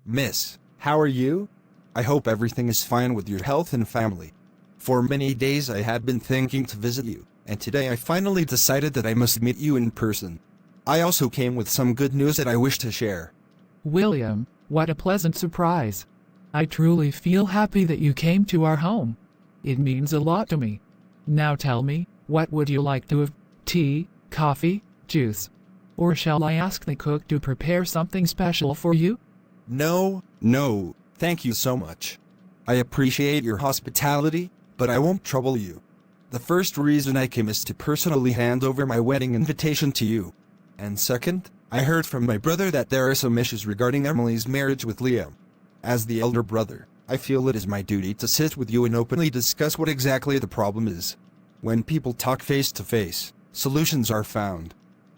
Miss, how are you? I hope everything is fine with your health and family. For many days I had been thinking to visit you, and today I finally decided that I must meet you in person. I also came with some good news that I wish to share. William, what a pleasant surprise. I truly feel happy that you came to our home. It means a lot to me. Now tell me, what would you like to have? Tea, coffee, juice? Or shall I ask the cook to prepare something special for you? No, thank you so much. I appreciate your hospitality, but I won't trouble you. The first reason I came is to personally hand over my wedding invitation to you. And second, I heard from my brother that there are some issues regarding Emily's marriage with Liam. As the elder brother, I feel it is my duty to sit with you and openly discuss what exactly the problem is. When people talk face to face, solutions are found.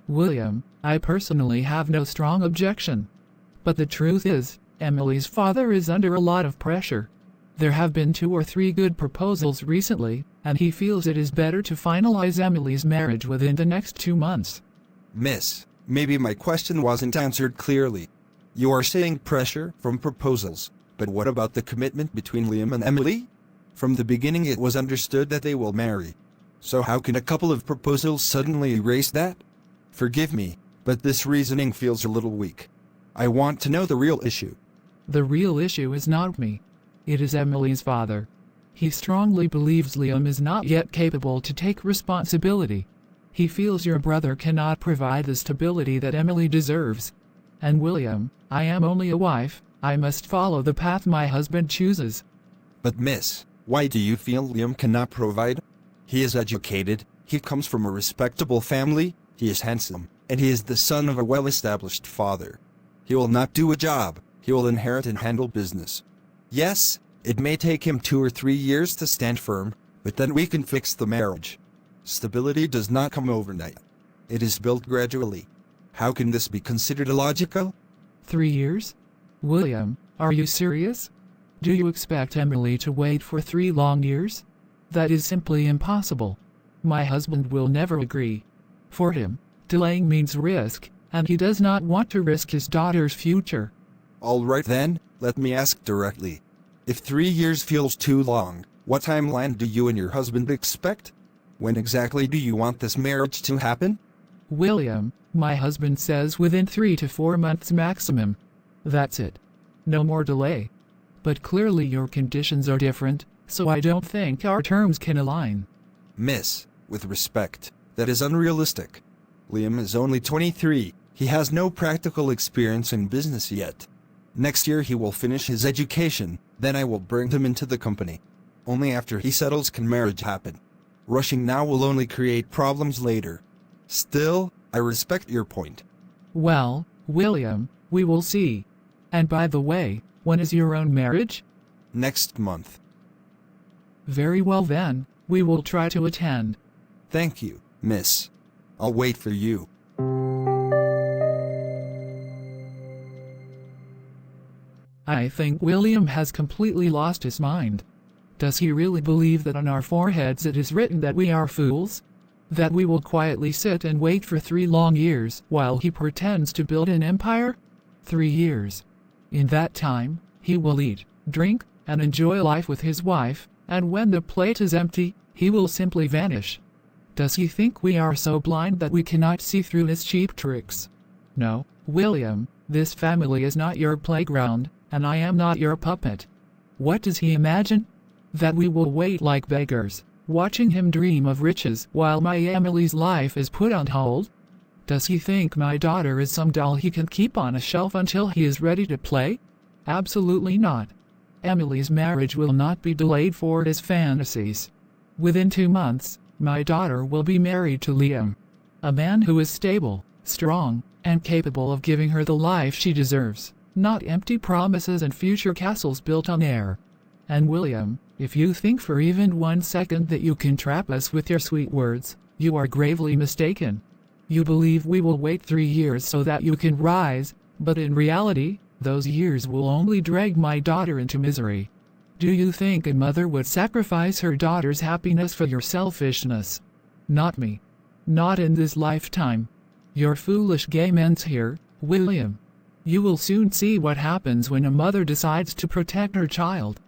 William, I personally have no strong objection. But the truth is, Emily's father is under a lot of pressure. There have been 2 or 3 good proposals recently, and he feels it is better to finalize Emily's marriage within the next 2 months. Miss, maybe my question wasn't answered clearly. You are saying pressure from proposals, but what about the commitment between Liam and Emily? From the beginning it was understood that they will marry. So how can a couple of proposals suddenly erase that? Forgive me, but this reasoning feels a little weak. I want to know the real issue. The real issue is not me. It is Emily's father. He strongly believes Liam is not yet capable to take responsibility. He feels your brother cannot provide the stability that Emily deserves. And William, I am only a wife, I must follow the path my husband chooses. But miss, why do you feel Liam cannot provide? He is educated, he comes from a respectable family, he is handsome, and he is the son of a well-established father. He will not do a job, he will inherit and handle business. Yes, it may take him 2 or 3 years to stand firm, but then we can fix the marriage. Stability does not come overnight. It is built gradually. How can this be considered illogical? 3 years? William, are you serious? Do you expect Emily to wait for 3 long years? That is simply impossible. My husband will never agree. For him, delaying means risk, and he does not want to risk his daughter's future. All right then, let me ask directly. If 3 years feels too long, what timeline do you and your husband expect? When exactly do you want this marriage to happen? William, my husband says within 3 to 4 months maximum. That's it. No more delay. But clearly your conditions are different, so I don't think our terms can align. Miss, with respect, that is unrealistic. Liam is only 23, he has no practical experience in business yet. Next year he will finish his education, then I will bring him into the company. Only after he settles can marriage happen. Rushing now will only create problems later. Still, I respect your point. Well, William, we will see. And by the way, when is your own marriage? Next month. Very well then, we will try to attend. Thank you, miss. I'll wait for you. I think William has completely lost his mind. Does he really believe that on our foreheads it is written that we are fools? That we will quietly sit and wait for 3 long years while he pretends to build an empire? 3 years. In that time, he will eat, drink, and enjoy life with his wife, and when the plate is empty, he will simply vanish. Does he think we are so blind that we cannot see through his cheap tricks? No, William, this family is not your playground, and I am not your puppet. What does he imagine? That we will wait like beggars, watching him dream of riches while my Emily's life is put on hold? Does he think my daughter is some doll he can keep on a shelf until he is ready to play? Absolutely not. Emily's marriage will not be delayed for his fantasies. Within 2 months, my daughter will be married to Liam, a man who is stable, strong, and capable of giving her the life she deserves, not empty promises and future castles built on air. And William, if you think for even 1 second that you can trap us with your sweet words, you are gravely mistaken. You believe we will wait 3 years so that you can rise, but in reality, those years will only drag my daughter into misery. Do you think a mother would sacrifice her daughter's happiness for your selfishness? Not me. Not in this lifetime. Your foolish game ends here, William. You will soon see what happens when a mother decides to protect her child.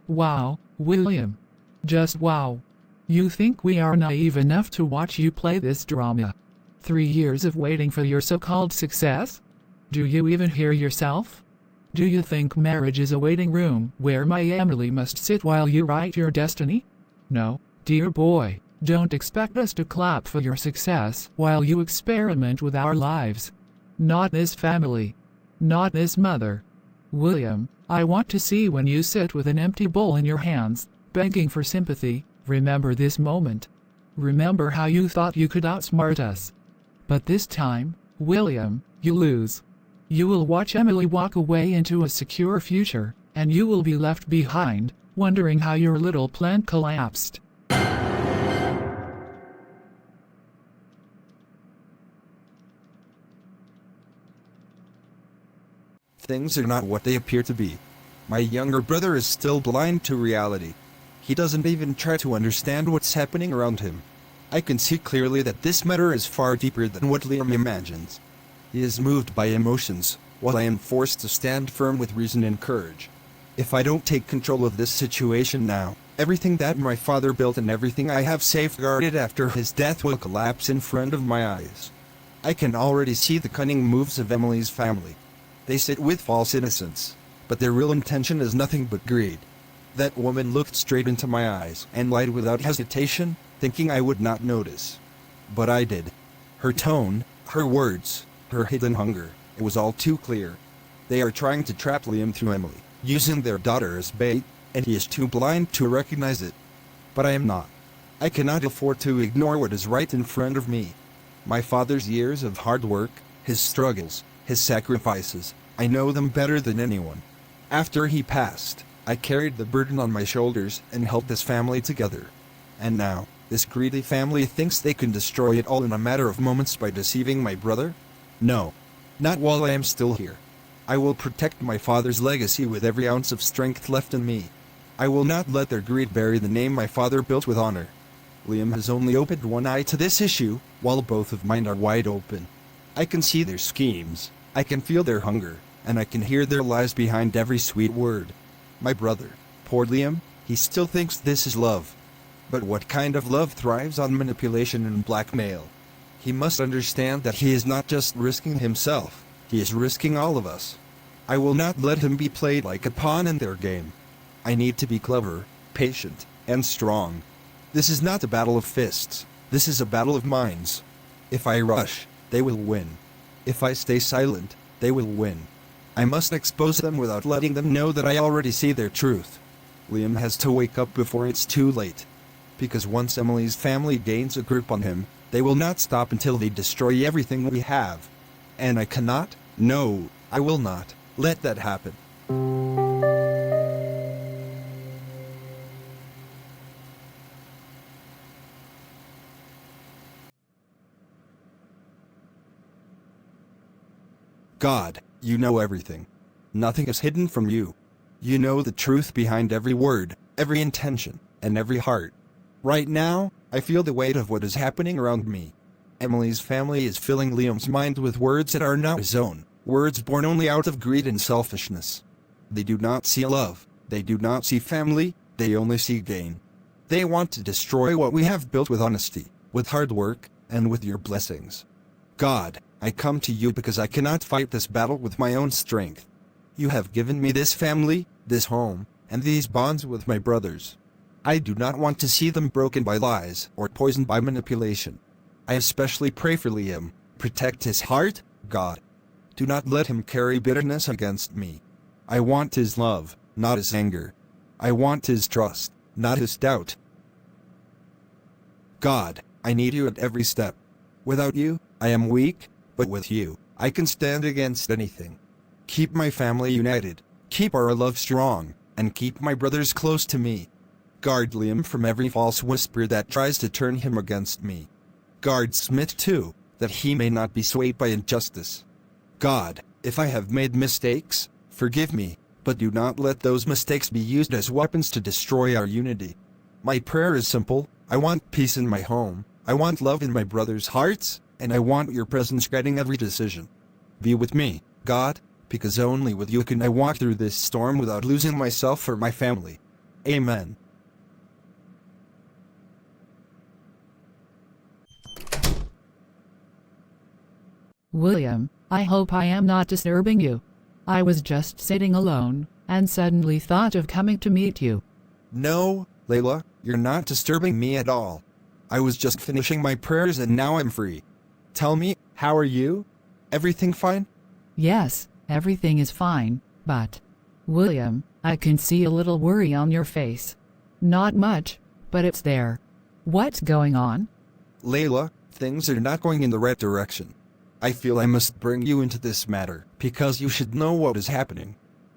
Wow, William. Just wow. You think we are naive enough to watch you play this drama? 3 years of waiting for your so-called success? Do you even hear yourself? Do you think marriage is a waiting room where my Emily must sit while you write your destiny? No, dear boy, don't expect us to clap for your success while you experiment with our lives. Not this family. Not this mother. William, I want to see when you sit with an empty bowl in your hands, begging for sympathy. Remember this moment. Remember how you thought you could outsmart us. But this time, William, you lose. You will watch Emily walk away into a secure future, and you will be left behind, wondering how your little plan collapsed. Things are not what they appear to be. My younger brother is still blind to reality. He doesn't even try to understand what's happening around him. I can see clearly that this matter is far deeper than what Liam imagines. He is moved by emotions, while I am forced to stand firm with reason and courage. If I don't take control of this situation now, everything that my father built and everything I have safeguarded after his death will collapse in front of my eyes. I can already see the cunning moves of Emily's family. They sit with false innocence, but their real intention is nothing but greed. That woman looked straight into my eyes and lied without hesitation, thinking I would not notice. But I did. Her tone, her words, her hidden hunger, it was all too clear. They are trying to trap Liam through Emily, using their daughter as bait, and he is too blind to recognize it. But I am not. I cannot afford to ignore what is right in front of me. My father's years of hard work, his struggles, his sacrifices, I know them better than anyone. After he passed, I carried the burden on my shoulders and held this family together. And now, this greedy family thinks they can destroy it all in a matter of moments by deceiving my brother? No. Not while I am still here. I will protect my father's legacy with every ounce of strength left in me. I will not let their greed bury the name my father built with honor. Liam has only opened one eye to this issue, while both of mine are wide open. I can see their schemes, I can feel their hunger, and I can hear their lies behind every sweet word. My brother, poor Liam, he still thinks this is love. But what kind of love thrives on manipulation and blackmail? He must understand that he is not just risking himself, he is risking all of us. I will not let him be played like a pawn in their game. I need to be clever, patient, and strong. This is not a battle of fists, this is a battle of minds. If I rush, they will win. If I stay silent, they will win. I must expose them without letting them know that I already see their truth. Liam has to wake up before it's too late. Because once Emily's family gains a grip on him, they will not stop until they destroy everything we have. And I cannot, no, I will not, let that happen. God, you know everything. Nothing is hidden from you. You know the truth behind every word, every intention, and every heart. Right now, I feel the weight of what is happening around me. Emily's family is filling Liam's mind with words that are not his own, words born only out of greed and selfishness. They do not see love, they do not see family, they only see gain. They want to destroy what we have built with honesty, with hard work, and with your blessings. God, I come to you because I cannot fight this battle with my own strength. You have given me this family, this home, and these bonds with my brothers. I do not want to see them broken by lies or poisoned by manipulation. I especially pray for Liam. Protect his heart, God. Do not let him carry bitterness against me. I want his love, not his anger. I want his trust, not his doubt. God, I need you at every step. Without you, I am weak, but with you, I can stand against anything. Keep my family united, keep our love strong, and keep my brothers close to me. Guard Liam from every false whisper that tries to turn him against me. Guard Smith too, that he may not be swayed by injustice. God, if I have made mistakes, forgive me, but do not let those mistakes be used as weapons to destroy our unity. My prayer is simple, I want peace in my home, I want love in my brothers' hearts, and I want your presence guiding every decision. Be with me, God, because only with you can I walk through this storm without losing myself or my family. Amen. William, I hope I am not disturbing you. I was just sitting alone, and suddenly thought of coming to meet you. No, Layla, you're not disturbing me at all. I was just finishing my prayers and now I'm free. Tell me, how are you? Everything fine? Yes, everything is fine, but... William, I can see a little worry on your face. Not much, but it's there. What's going on? Layla, things are not going in the right direction. I feel I must bring you into this matter, because you should know what is happening.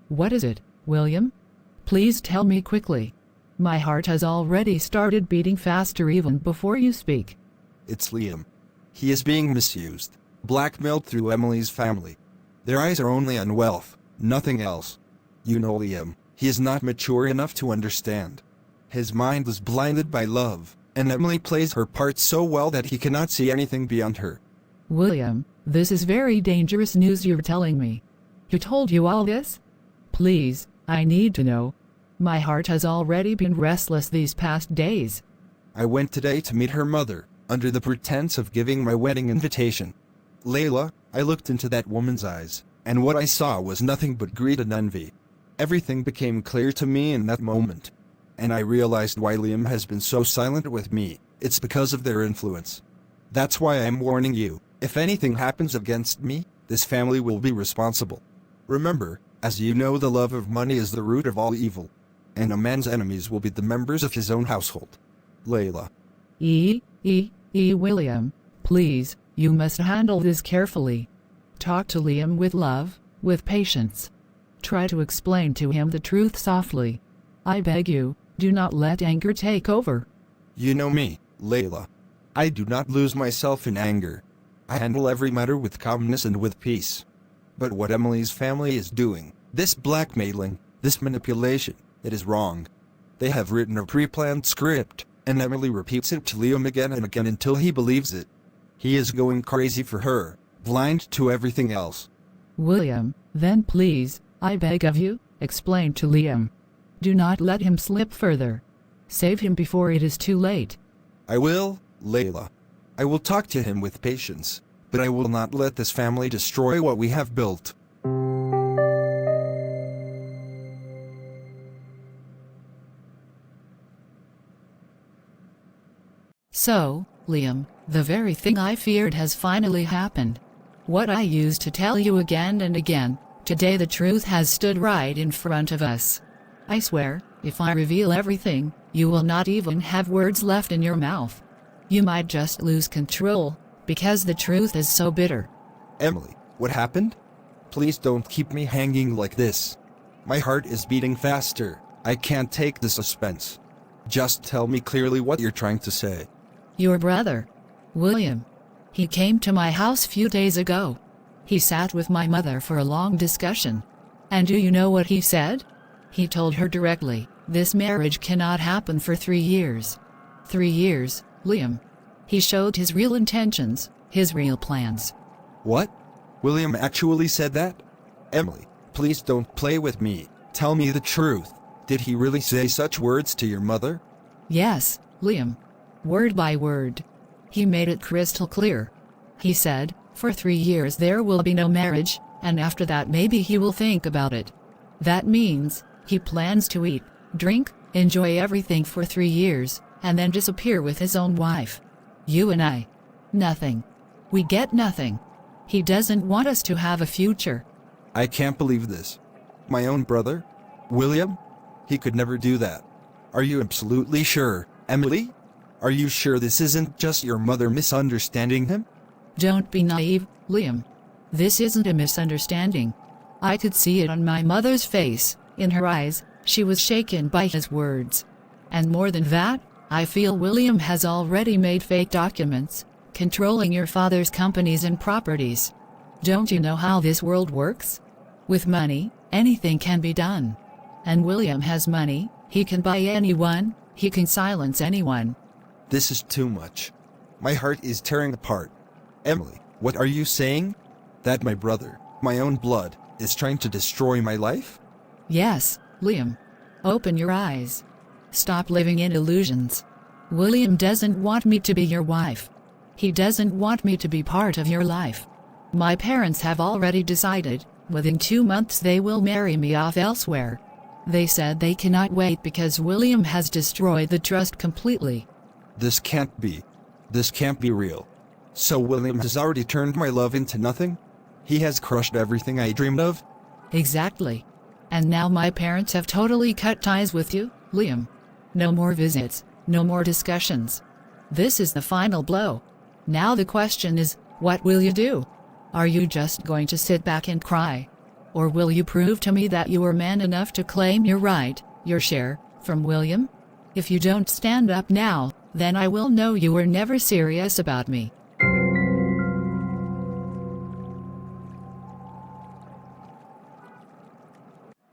What is it, William? Please tell me quickly. My heart has already started beating faster even before you speak. It's Liam. He is being misused, blackmailed through Emily's family. Their eyes are only on wealth, nothing else. You know Liam, he is not mature enough to understand. His mind was blinded by love, and Emily plays her part so well that he cannot see anything beyond her. William, this is very dangerous news you're telling me. Who told you all this? Please, I need to know. My heart has already been restless these past days. I went today to meet her mother, under the pretense of giving my wedding invitation. Layla, I looked into that woman's eyes, and what I saw was nothing but greed and envy. Everything became clear to me in that moment. And I realized why Liam has been so silent with me. It's because of their influence. That's why I'm warning you. If anything happens against me, this family will be responsible. Remember, as you know, the love of money is the root of all evil. And a man's enemies will be the members of his own household. Layla. William, please, you must handle this carefully. Talk to Liam with love, with patience. Try to explain to him the truth softly. I beg you, do not let anger take over. You know me, Layla. I do not lose myself in anger. I handle every matter with calmness and with peace. But what Emily's family is doing, this blackmailing, this manipulation, it is wrong. They have written a pre-planned script, and Emily repeats it to Liam again and again until he believes it. He is going crazy for her, blind to everything else. William, then please, I beg of you, explain to Liam. Do not let him slip further. Save him before it is too late. I will, Layla. I will talk to him with patience, but I will not let this family destroy what we have built. So, Liam, the very thing I feared has finally happened. What I used to tell you again and again, today the truth has stood right in front of us. I swear, if I reveal everything, you will not even have words left in your mouth. You might just lose control, because the truth is so bitter. Emily, what happened? Please don't keep me hanging like this. My heart is beating faster. I can't take the suspense. Just tell me clearly what you're trying to say. Your brother, William. He came to my house few days ago. He sat with my mother for a long discussion. And do you know what he said? He told her directly, this marriage cannot happen for 3 years. 3 years, Liam. He showed his real intentions, his real plans. What? William actually said that? Emily, please don't play with me. Tell me the truth. Did he really say such words to your mother? Yes, Liam. Word by word. He made it crystal clear. He said, for 3 years there will be no marriage, and after that maybe he will think about it. That means, he plans to eat, drink, enjoy everything for 3 years, and then disappear with his own wife. You and I. Nothing. We get nothing. He doesn't want us to have a future. I can't believe this. My own brother? William? He could never do that. Are you absolutely sure, Emily? Are you sure this isn't just your mother misunderstanding him? Don't be naive, Liam. This isn't a misunderstanding. I could see it on my mother's face, in her eyes. She was shaken by his words. And more than that, I feel William has already made fake documents, controlling your father's companies and properties. Don't you know how this world works? With money, anything can be done. And William has money, he can buy anyone, he can silence anyone. This is too much. My heart is tearing apart. Emily, what are you saying? That my brother, my own blood, is trying to destroy my life? Yes, Liam. Open your eyes. Stop living in illusions. William doesn't want me to be your wife. He doesn't want me to be part of your life. My parents have already decided, within 2 months they will marry me off elsewhere. They said they cannot wait because William has destroyed the trust completely. This can't be. This can't be real. So William has already turned my love into nothing? He has crushed everything I dreamed of? Exactly. And now my parents have totally cut ties with you, Liam. No more visits, no more discussions. This is the final blow. Now the question is, what will you do? Are you just going to sit back and cry? Or will you prove to me that you are man enough to claim your right, your share, from William? If you don't stand up now, then I will know you were never serious about me.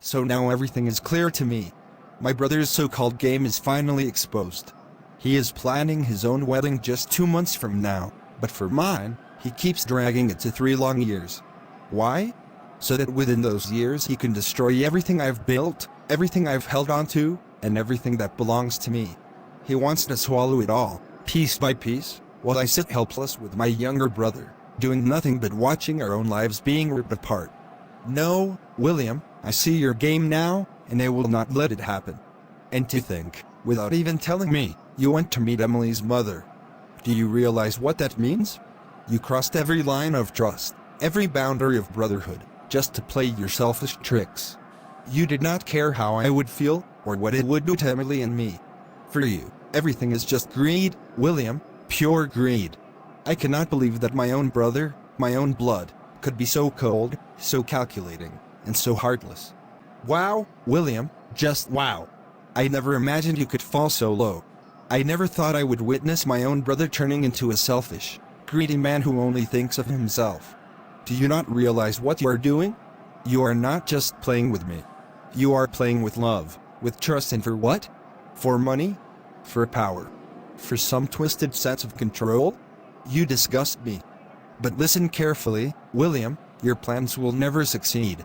So now everything is clear to me. My brother's so-called game is finally exposed. He is planning his own wedding just 2 months from now, but for mine, he keeps dragging it to 3 long years. Why? So that within those years he can destroy everything I've built, everything I've held on to, and everything that belongs to me. He wants to swallow it all, piece by piece, while I sit helpless with my younger brother, doing nothing but watching our own lives being ripped apart. No, William, I see your game now, and I will not let it happen. And to think, without even telling me, you went to meet Emily's mother. Do you realize what that means? You crossed every line of trust, every boundary of brotherhood, just to play your selfish tricks. You did not care how I would feel, or what it would do to Emily and me. For you, everything is just greed, William, pure greed. I cannot believe that my own brother, my own blood, could be so cold, so calculating, and so heartless. Wow, William, just wow. I never imagined you could fall so low. I never thought I would witness my own brother turning into a selfish, greedy man who only thinks of himself. Do you not realize what you are doing? You are not just playing with me. You are playing with love, with trust, and for what? For money? For power? For some twisted sense of control? You disgust me. But listen carefully, William, your plans will never succeed.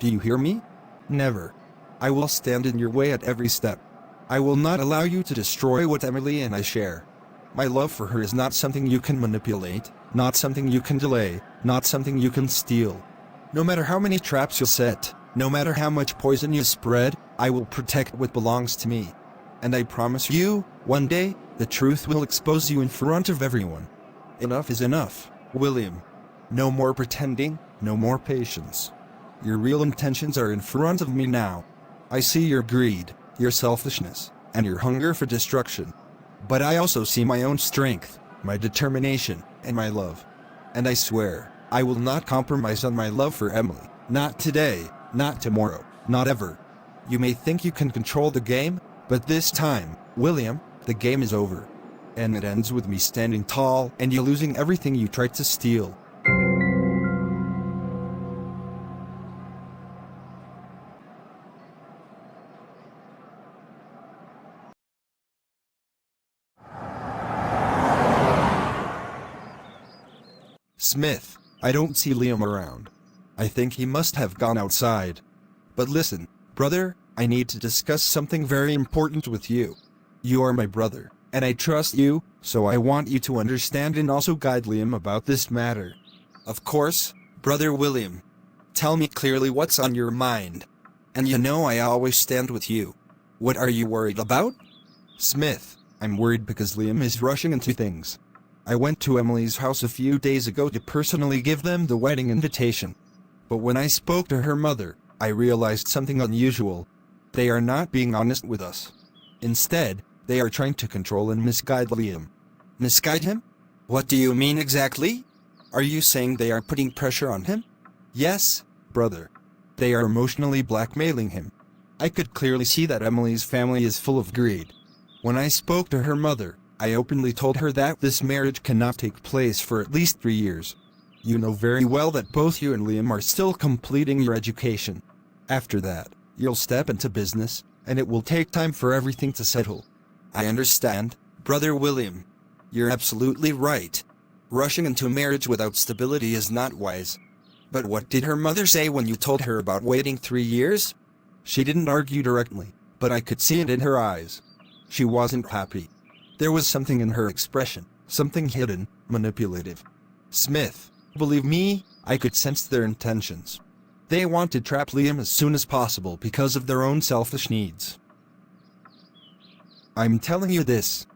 Do you hear me? Never. I will stand in your way at every step. I will not allow you to destroy what Emily and I share. My love for her is not something you can manipulate, not something you can delay, not something you can steal. No matter how many traps you set, no matter how much poison you spread, I will protect what belongs to me. And I promise you, one day, the truth will expose you in front of everyone. Enough is enough, William. No more pretending, no more patience. Your real intentions are in front of me now. I see your greed, your selfishness, and your hunger for destruction. But I also see my own strength, my determination, and my love. And I swear, I will not compromise on my love for Emily. Not today, not tomorrow, not ever. You may think you can control the game, but this time, William, the game is over. And it ends with me standing tall and you losing everything you tried to steal. Smith, I don't see Liam around. I think he must have gone outside. But listen, brother, I need to discuss something very important with you. You are my brother, and I trust you, so I want you to understand and also guide Liam about this matter. Of course, brother William. Tell me clearly what's on your mind. And you know I always stand with you. What are you worried about? Smith, I'm worried because Liam is rushing into things. I went to Emily's house a few days ago to personally give them the wedding invitation. But when I spoke to her mother, I realized something unusual. They are not being honest with us. Instead, they are trying to control and misguide Liam. Misguide him? What do you mean exactly? Are you saying they are putting pressure on him? Yes, brother. They are emotionally blackmailing him. I could clearly see that Emily's family is full of greed. When I spoke to her mother, I openly told her that this marriage cannot take place for at least 3 years. You know very well that both you and Liam are still completing your education. After that, you'll step into business, and it will take time for everything to settle. I understand, brother William. You're absolutely right. Rushing into marriage without stability is not wise. But what did her mother say when you told her about waiting 3 years? She didn't argue directly, but I could see it in her eyes. She wasn't happy. There was something in her expression, something hidden, manipulative. Smith, believe me, I could sense their intentions. They want to trap Liam as soon as possible because of their own selfish needs. I'm telling you this.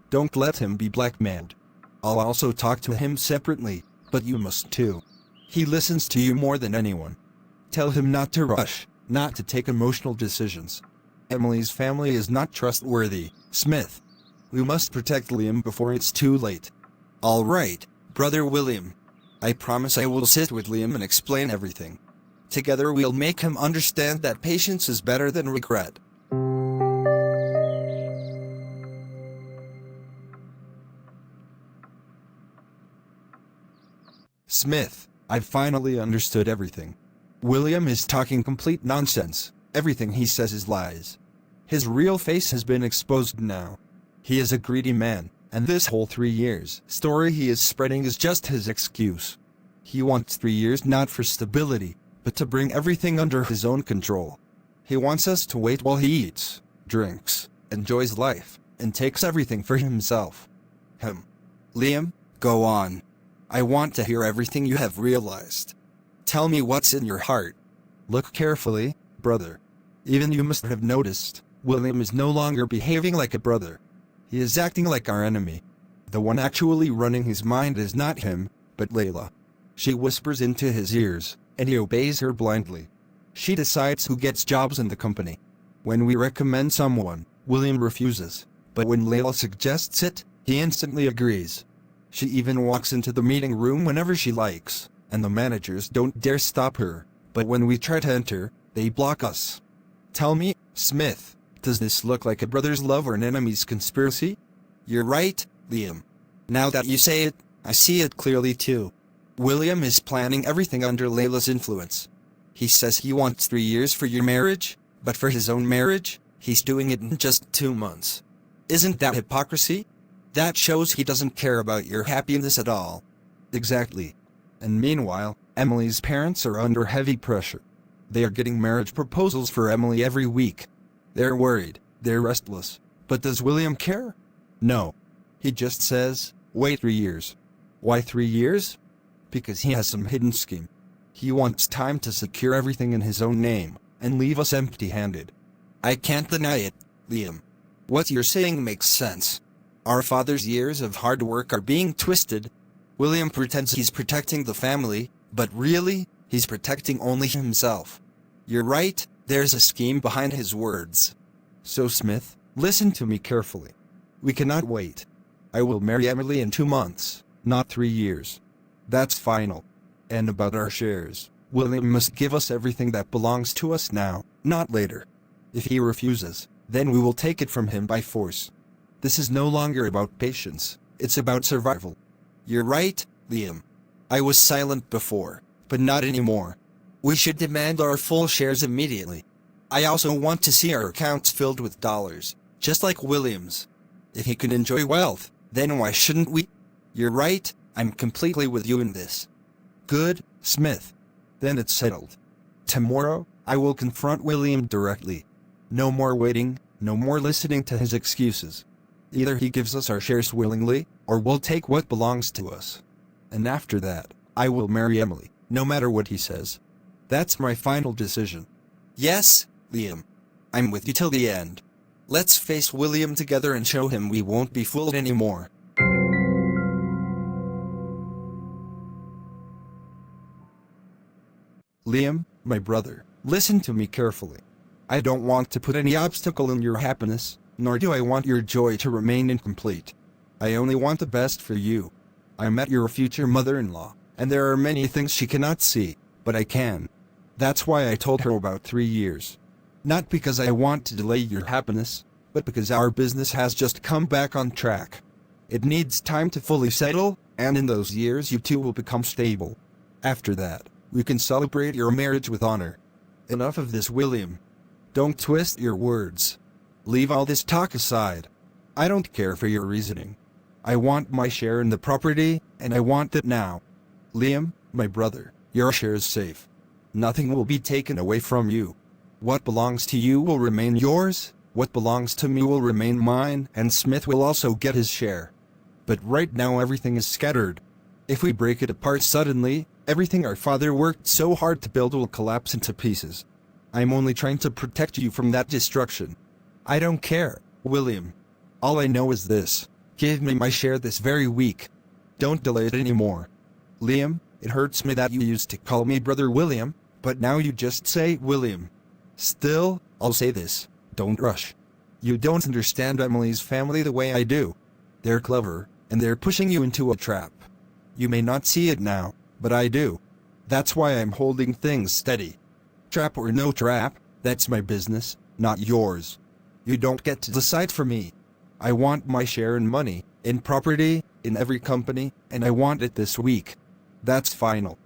Don't let him be blackmailed. I'll also talk to him separately, but you must too. He listens to you more than anyone. Tell him not to rush, not to take emotional decisions. Emily's family is not trustworthy, Smith. We must protect Liam before it's too late. All right, Brother William. I promise I will sit with Liam and explain everything. Together we'll make him understand that patience is better than regret. Smith, I've finally understood everything. William is talking complete nonsense. Everything he says is lies. His real face has been exposed now. He is a greedy man, and this whole 3 years story he is spreading is just his excuse. He wants 3 years not for stability, but to bring everything under his own control. He wants us to wait while he eats, drinks, enjoys life, and takes everything for himself. Liam, go on. I want to hear everything you have realized. Tell me what's in your heart. Look carefully, brother. Even you must have noticed, William is no longer behaving like a brother. He is acting like our enemy. The one actually running his mind is not him, but Layla. She whispers into his ears, and he obeys her blindly. She decides who gets jobs in the company. When we recommend someone, William refuses, but when Layla suggests it, he instantly agrees. She even walks into the meeting room whenever she likes, and the managers don't dare stop her, but when we try to enter, they block us. Tell me, Smith, does this look like a brother's love or an enemy's conspiracy? You're right, Liam. Now that you say it, I see it clearly too. William is planning everything under Layla's influence. He says he wants 3 years for your marriage, but for his own marriage, he's doing it in just 2 months. Isn't that hypocrisy? That shows he doesn't care about your happiness at all. Exactly. And meanwhile, Emily's parents are under heavy pressure. They are getting marriage proposals for Emily every week. They're worried, they're restless. But does William care? No. He just says, wait 3 years. Why 3 years? Because he has some hidden scheme. He wants time to secure everything in his own name, and leave us empty-handed. I can't deny it, Liam. What you're saying makes sense. Our father's years of hard work are being twisted. William pretends he's protecting the family, but really, he's protecting only himself. You're right, there's a scheme behind his words. So Smith, listen to me carefully. We cannot wait. I will marry Emily in 2 months, not 3 years. That's final. And about our shares, William must give us everything that belongs to us now, not later. If he refuses, then we will take it from him by force. This is no longer about patience, it's about survival. You're right, Liam. I was silent before, but not anymore. We should demand our full shares immediately. I also want to see our accounts filled with dollars, just like William's. If he can enjoy wealth, then why shouldn't we? You're right, I'm completely with you in this. Good, Smith. Then it's settled. Tomorrow, I will confront William directly. No more waiting, no more listening to his excuses. Either he gives us our shares willingly, or we'll take what belongs to us. And after that, I will marry Emily, no matter what he says. That's my final decision. Yes, Liam. I'm with you till the end. Let's face William together and show him we won't be fooled anymore. Liam, my brother, listen to me carefully. I don't want to put any obstacle in your happiness, nor do I want your joy to remain incomplete. I only want the best for you. I met your future mother-in-law, and there are many things she cannot see, but I can. That's why I told her about 3 years. Not because I want to delay your happiness, but because our business has just come back on track. It needs time to fully settle, and in those years you two will become stable. After that, we can celebrate your marriage with honor. Enough of this, William. Don't twist your words. Leave all this talk aside. I don't care for your reasoning. I want my share in the property, and I want it now. Liam, my brother, Your share is safe. Nothing will be taken away from you. What belongs to you will remain yours, what belongs to me will remain mine, and Smith will also get his share. But right now everything is scattered. If we break it apart suddenly, everything our father worked so hard to build will collapse into pieces. I'm only trying to protect you from that destruction. I don't care, William. All I know is this. Give me my share this very week. Don't delay it anymore. Liam, it hurts me that you used to call me Brother William, but now you just say William. Still, I'll say this. Don't rush. You don't understand Emily's family the way I do. They're clever, and they're pushing you into a trap. You may not see it now, but I do. That's why I'm holding things steady. Trap or no trap, that's my business, not yours. You don't get to decide for me. I want my share in money, in property, in every company, and I want it this week. That's final.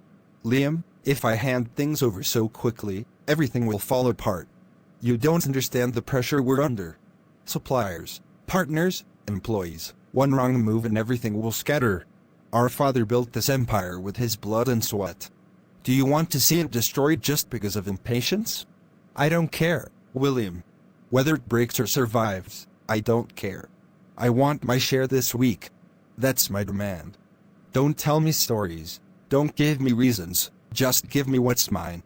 Liam, if I hand things over so quickly, everything will fall apart. You don't understand the pressure we're under. Suppliers, partners, employees, one wrong move and everything will scatter. Our father built this empire with his blood and sweat. Do you want to see it destroyed just because of impatience? I don't care, William. Whether it breaks or survives, I don't care. I want my share this week. That's my demand. Don't tell me stories. Don't give me reasons. Just give me what's mine.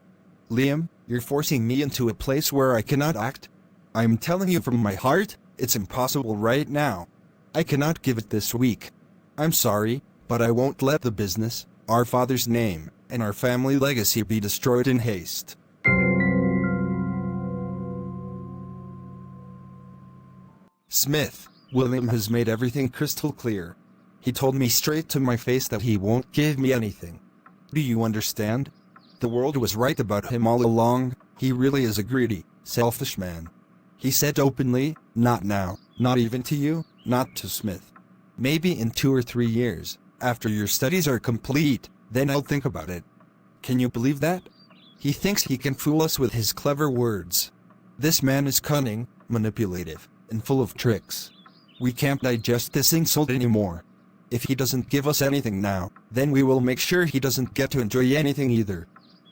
Liam, you're forcing me into a place where I cannot act. I'm telling you from my heart, it's impossible right now. I cannot give it this week. I'm sorry, but I won't let the business, our father's name, and our family legacy be destroyed in haste. Smith, William has made everything crystal clear. He told me straight to my face that he won't give me anything. Do you understand? The world was right about him all along. He really is a greedy, selfish man. He said openly, not now, not even to you, not to Smith. Maybe in 2 or 3 years, after your studies are complete, then I'll think about it. Can you believe that? He thinks he can fool us with his clever words. This man is cunning, manipulative, and full of tricks. We can't digest this insult anymore. If he doesn't give us anything now, then we will make sure he doesn't get to enjoy anything either.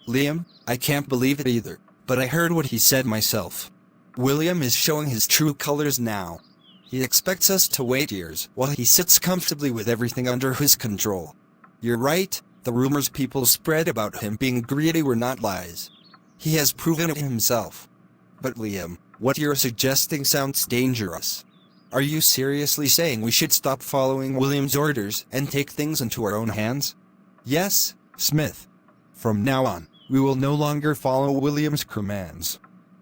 Liam, I can't believe it either, but I heard what he said myself. William is showing his true colors now. He expects us to wait years while he sits comfortably with everything under his control. You're right, the rumors people spread about him being greedy were not lies. He has proven it himself. But Liam, what you're suggesting sounds dangerous. Are you seriously saying we should stop following William's orders and take things into our own hands? Yes, Smith. From now on, we will no longer follow William's commands.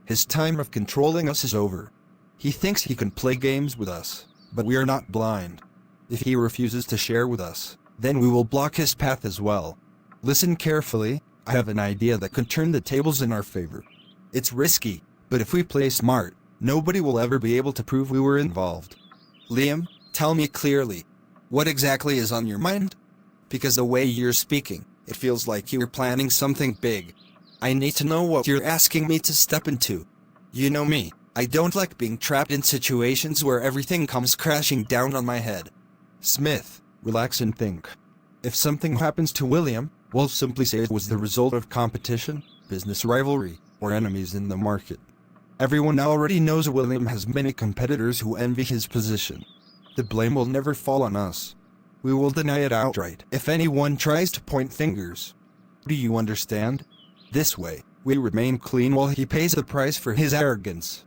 His time of controlling us is over. He thinks he can play games with us, but we are not blind. If he refuses to share with us, then we will block his path as well. Listen carefully, I have an idea that can turn the tables in our favor. It's risky, but if we play smart, nobody will ever be able to prove we were involved. Liam, tell me clearly, what exactly is on your mind? Because the way you're speaking, it feels like you're planning something big. I need to know what you're asking me to step into. You know me, I don't like being trapped in situations where everything comes crashing down on my head. Smith, relax and think. If something happens to William, we'll simply say it was the result of competition, business rivalry, or enemies in the market. Everyone already knows William has many competitors who envy his position. The blame will never fall on us. We will deny it outright if anyone tries to point fingers. Do you understand? This way, we remain clean while he pays the price for his arrogance.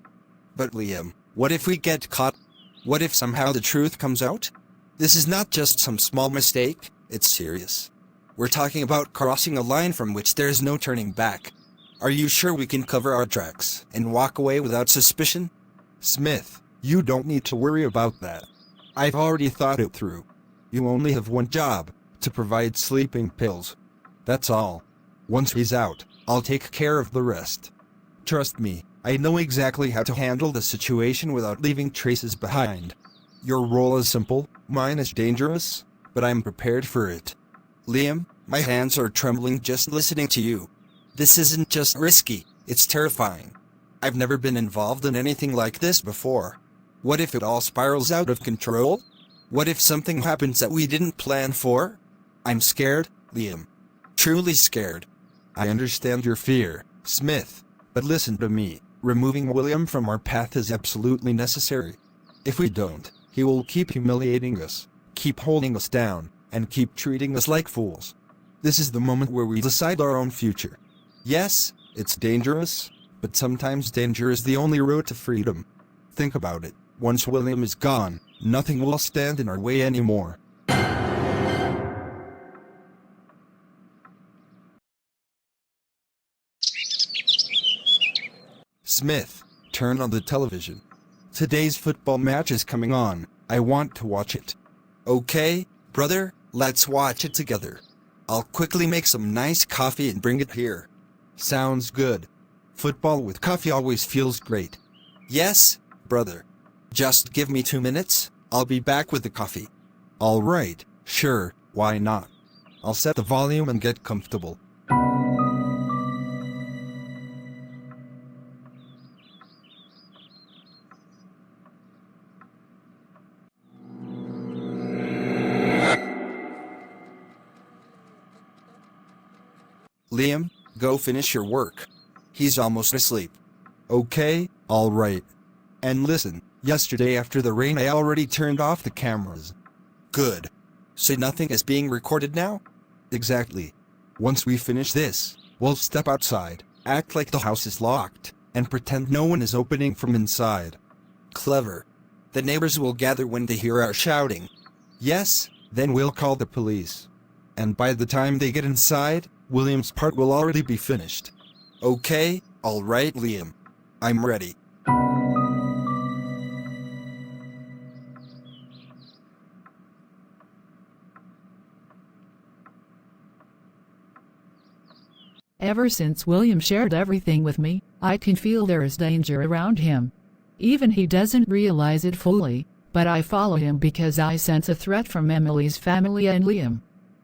But Liam, what if we get caught? What if somehow the truth comes out? This is not just some small mistake, it's serious. We're talking about crossing a line from which there is no turning back. Are you sure we can cover our tracks and walk away without suspicion? Smith, you don't need to worry about that. I've already thought it through. You only have one job, to provide sleeping pills. That's all. Once he's out, I'll take care of the rest. Trust me, I know exactly how to handle the situation without leaving traces behind. Your role is simple, mine is dangerous, but I'm prepared for it. Liam, my hands are trembling just listening to you. This isn't just risky, it's terrifying. I've never been involved in anything like this before. What if it all spirals out of control? What if something happens that we didn't plan for? I'm scared, Liam. Truly scared. I understand your fear, Smith, but listen to me. Removing William from our path is absolutely necessary. If we don't, he will keep humiliating us, keep holding us down, and keep treating us like fools. This is the moment where we decide our own future. Yes, it's dangerous, but sometimes danger is the only road to freedom. Think about it. Once William is gone, nothing will stand in our way anymore. Smith, turn on the television. Today's football match is coming on. I want to watch it. Okay, brother, let's watch it together. I'll quickly make some nice coffee and bring it here. Sounds good. Football with coffee always feels great. Yes, brother. Just give me 2 minutes, I'll be back with the coffee. All right, sure, why not? I'll set the volume and get comfortable. Liam, go finish your work. He's almost asleep. Okay, all right. And listen, yesterday after the rain I already turned off the cameras. Good. So nothing is being recorded now? Exactly. Once we finish this, we'll step outside, act like the house is locked, and pretend no one is opening from inside. Clever. The neighbors will gather when they hear our shouting. Yes, then we'll call the police. And by the time they get inside, William's part will already be finished. Okay, all right, Liam. I'm ready. Ever since William shared everything with me, I can feel there is danger around him. Even he doesn't realize it fully, but I follow him because I sense a threat from Emily's family and Liam.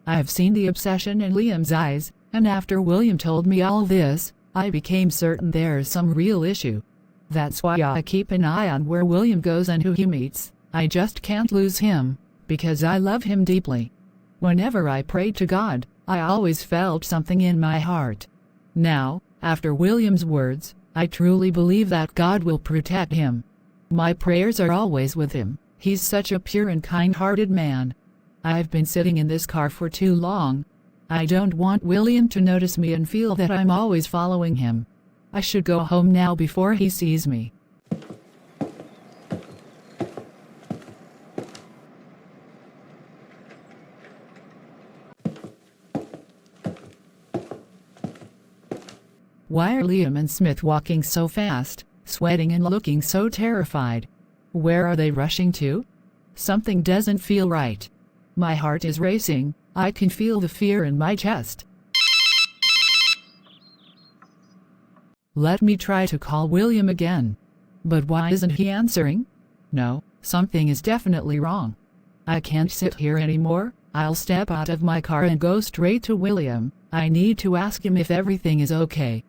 I've seen the obsession in Liam's eyes, and after William told me all this, I became certain there's some real issue. That's why I keep an eye on where William goes and who he meets. I just can't lose him, because I love him deeply. Whenever I prayed to God, I always felt something in my heart. Now, after William's words, I truly believe that God will protect him. My prayers are always with him. He's such a pure and kind-hearted man. I've been sitting in this car for too long. I don't want William to notice me and feel that I'm always following him. I should go home now before he sees me. Why are Liam and Smith walking so fast, sweating and looking so terrified? Where are they rushing to? Something doesn't feel right. My heart is racing. I can feel the fear in my chest. Let me try to call William again. But why isn't he answering? No, something is definitely wrong. I can't sit here anymore. I'll step out of my car and go straight to William. I need to ask him if everything is okay.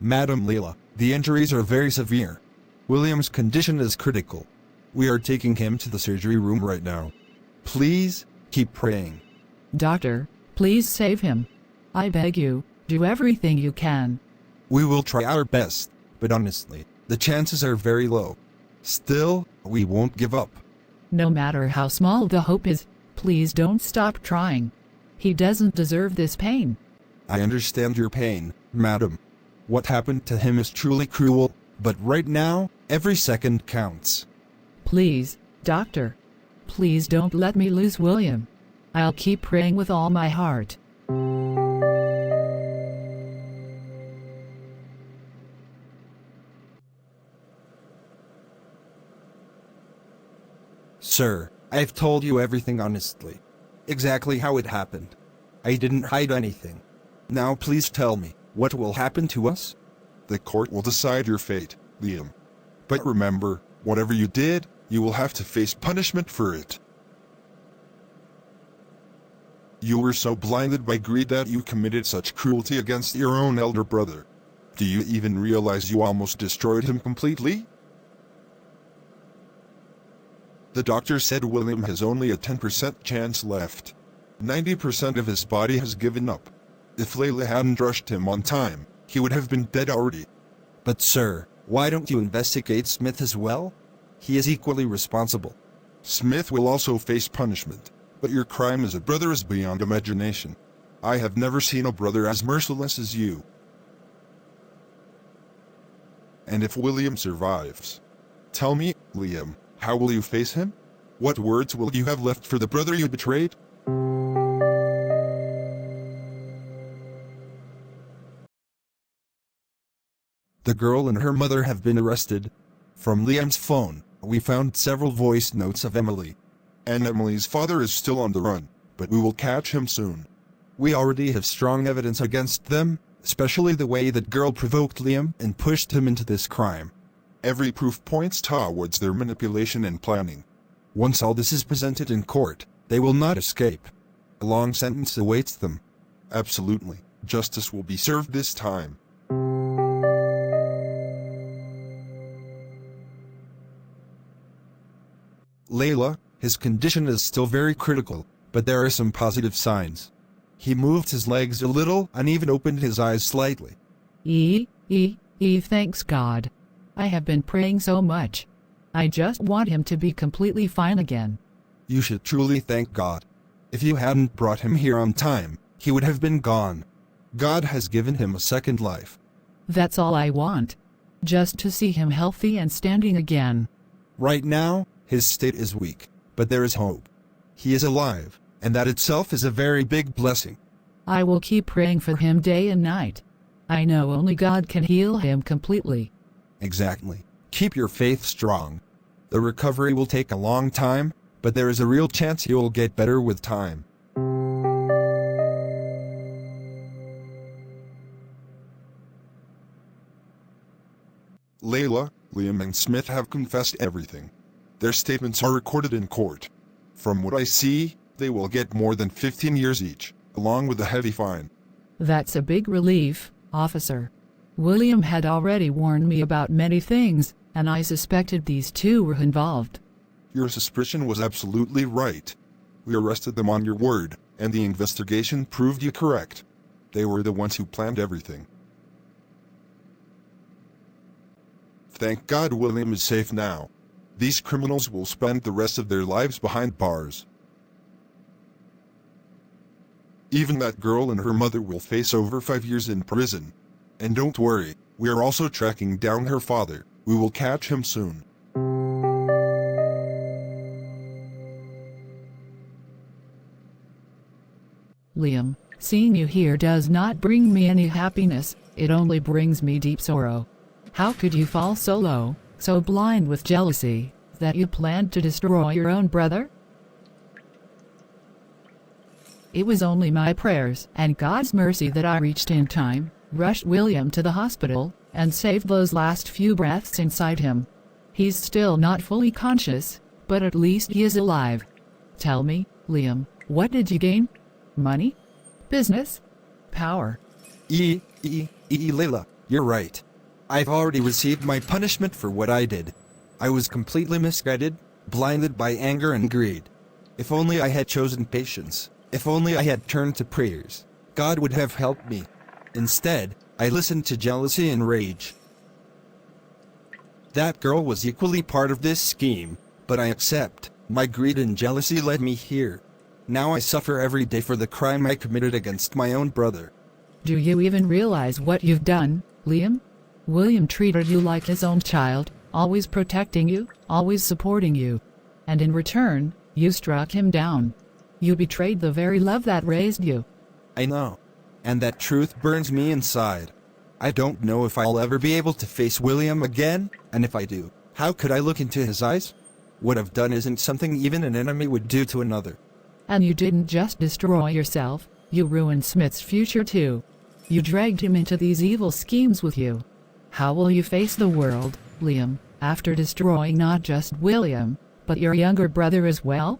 Madam Leela, the injuries are very severe. William's condition is critical. We are taking him to the surgery room right now. Please, keep praying. Doctor, please save him. I beg you, do everything you can. We will try our best, but honestly, the chances are very low. Still, we won't give up. No matter how small the hope is, please don't stop trying. He doesn't deserve this pain. I understand your pain, madam. What happened to him is truly cruel, but right now, every second counts. Please, doctor. Please don't let me lose William. I'll keep praying with all my heart. Sir, I've told you everything honestly. Exactly how it happened. I didn't hide anything. Now please tell me, what will happen to us? The court will decide your fate, Liam. But remember, whatever you did, you will have to face punishment for it. You were so blinded by greed that you committed such cruelty against your own elder brother. Do you even realize you almost destroyed him completely? The doctor said William has only a 10% chance left. 90% of his body has given up. If Layla hadn't rushed him on time, he would have been dead already. But sir, why don't you investigate Smith as well? He is equally responsible. Smith will also face punishment, but your crime as a brother is beyond imagination. I have never seen a brother as merciless as you. And if William survives, tell me, Liam, how will you face him? What words will you have left for the brother you betrayed? The girl and her mother have been arrested. From Liam's phone, we found several voice notes of Emily. And Emily's father is still on the run, but we will catch him soon. We already have strong evidence against them, especially the way that girl provoked Liam and pushed him into this crime. Every proof points towards their manipulation and planning. Once all this is presented in court, they will not escape. A long sentence awaits them. Absolutely, justice will be served this time. Layla, his condition is still very critical, but there are some positive signs. He moved his legs a little and even opened his eyes slightly. Thanks God. I have been praying so much. I just want him to be completely fine again. You should truly thank God. If you hadn't brought him here on time, he would have been gone. God has given him a second life. That's all I want. Just to see him healthy and standing again. Right now, his state is weak, but there is hope. He is alive, and that itself is a very big blessing. I will keep praying for him day and night. I know only God can heal him completely. Exactly. Keep your faith strong. The recovery will take a long time, but there is a real chance he will get better with time. Layla, Liam and Smith have confessed everything. Their statements are recorded in court. From what I see, they will get more than 15 years each, along with a heavy fine. That's a big relief, officer. William had already warned me about many things, and I suspected these two were involved. Your suspicion was absolutely right. We arrested them on your word, and the investigation proved you correct. They were the ones who planned everything. Thank God William is safe now. These criminals will spend the rest of their lives behind bars. Even that girl and her mother will face over 5 years in prison. And don't worry, we are also tracking down her father. We will catch him soon. Liam, seeing you here does not bring me any happiness, it only brings me deep sorrow. How could you fall so low, so blind with jealousy, that you planned to destroy your own brother? It was only my prayers and God's mercy that I reached in time, rushed William to the hospital, and saved those last few breaths inside him. He's still not fully conscious, but at least he is alive. Tell me, Liam, what did you gain? Money? Business? Power? Layla, you're right. I've already received my punishment for what I did. I was completely misguided, blinded by anger and greed. If only I had chosen patience, if only I had turned to prayers, God would have helped me. Instead, I listened to jealousy and rage. That girl was equally part of this scheme, but I accept, my greed and jealousy led me here. Now I suffer every day for the crime I committed against my own brother. Do you even realize what you've done, Liam? William treated you like his own child, always protecting you, always supporting you. And in return, you struck him down. You betrayed the very love that raised you. I know. And that truth burns me inside. I don't know if I'll ever be able to face William again, and if I do, how could I look into his eyes? What I've done isn't something even an enemy would do to another. And you didn't just destroy yourself, you ruined Smith's future too. You dragged him into these evil schemes with you. How will you face the world, Liam, after destroying not just William, but your younger brother as well?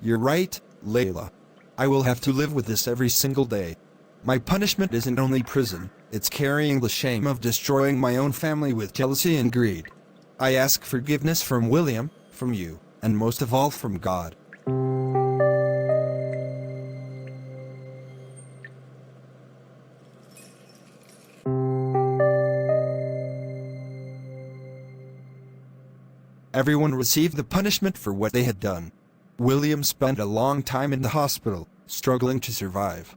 You're right, Layla. I will have to live with this every single day. My punishment isn't only prison, it's carrying the shame of destroying my own family with jealousy and greed. I ask forgiveness from William, from you, and most of all from God. Everyone received the punishment for what they had done. William spent a long time in the hospital, struggling to survive.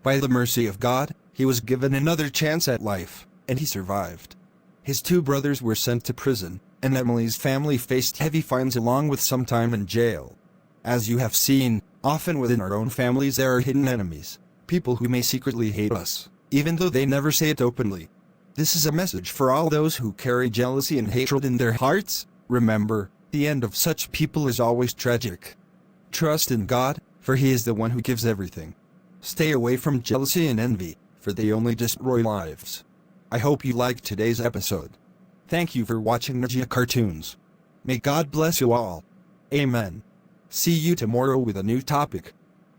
By the mercy of God, he was given another chance at life, and he survived. His two brothers were sent to prison, and Emily's family faced heavy fines along with some time in jail. As you have seen, often within our own families there are hidden enemies, people who may secretly hate us, even though they never say it openly. This is a message for all those who carry jealousy and hatred in their hearts. Remember, the end of such people is always tragic. Trust in God, for He is the one who gives everything. Stay away from jealousy and envy, for they only destroy lives. I hope you liked today's episode. Thank you for watching Ninja Cartoons. May God bless you all. Amen. See you tomorrow with a new topic.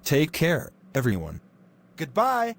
Take care, everyone. Goodbye.